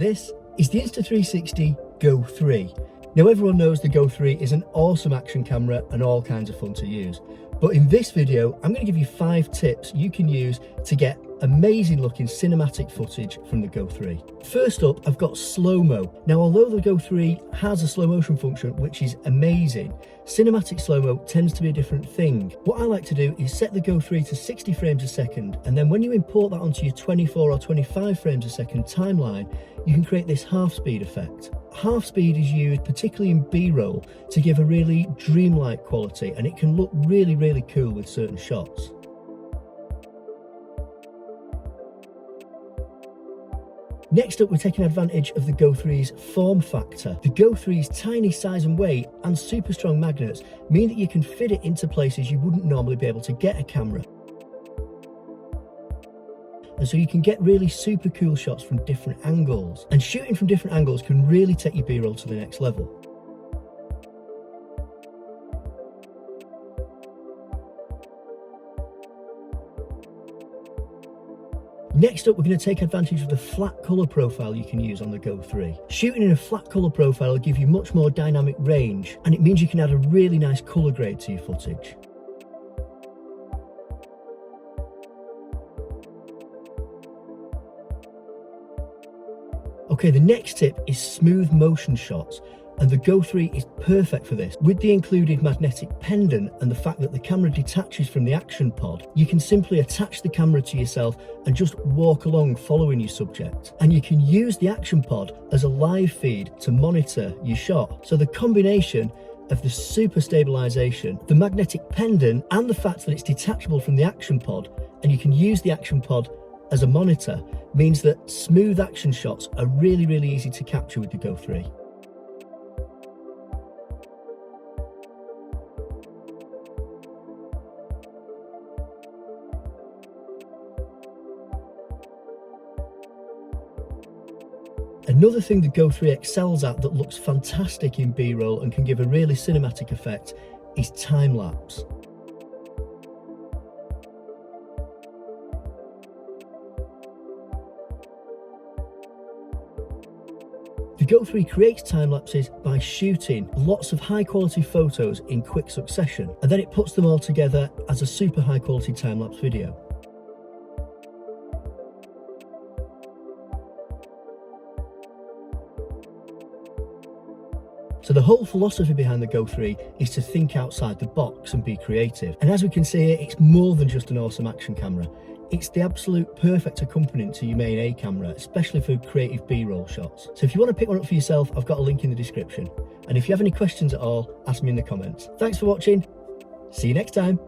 This is the Insta360 Go3. Now everyone knows the Go3 is an awesome action camera and all kinds of fun to use. But in this video, I'm going to give you 5 tips you can use to get amazing looking cinematic footage from the Go3. First up, I've got slow-mo. Now, although the Go3 has a slow motion function, which is amazing, cinematic slow-mo tends to be a different thing. What I like to do is set the Go3 to 60 frames a second, and then when you import that onto your 24 or 25 frames a second timeline, you can create this half-speed effect. Half speed is used particularly in B-roll to give a really dreamlike quality, and it can look really cool with certain shots. Next up, we're taking advantage of the Go3's form factor. The Go3's tiny size and weight and super strong magnets mean that you can fit it into places you wouldn't normally be able to get a camera. And so you can get really super cool shots from different angles. And shooting from different angles can really take your B-roll to the next level. Next up, we're going to take advantage of the flat colour profile you can use on the Go3. Shooting in a flat colour profile will give you much more dynamic range, and it means you can add a really nice colour grade to your footage. Okay, the next tip is smooth motion shots, and the Go3 is perfect for this. With the included magnetic pendant and the fact that the camera detaches from the action pod, you can simply attach the camera to yourself and just walk along following your subject. And you can use the action pod as a live feed to monitor your shot. So the combination of the super stabilization, the magnetic pendant, and the fact that it's detachable from the action pod, and you can use the action pod as a monitor, means that smooth action shots are really easy to capture with the Go3. Another thing the Go3 excels at that looks fantastic in B-roll and can give a really cinematic effect is time-lapse. The Go3 creates time-lapses by shooting lots of high-quality photos in quick succession, and then it puts them all together as a super high-quality time-lapse video. So the whole philosophy behind the Go3 is to think outside the box and be creative. And as we can see here, it's more than just an awesome action camera. It's the absolute perfect accompaniment to your main A camera, especially for creative B-roll shots. So if you want to pick one up for yourself, I've got a link in the description. And if you have any questions at all, ask me in the comments. Thanks for watching. See you next time.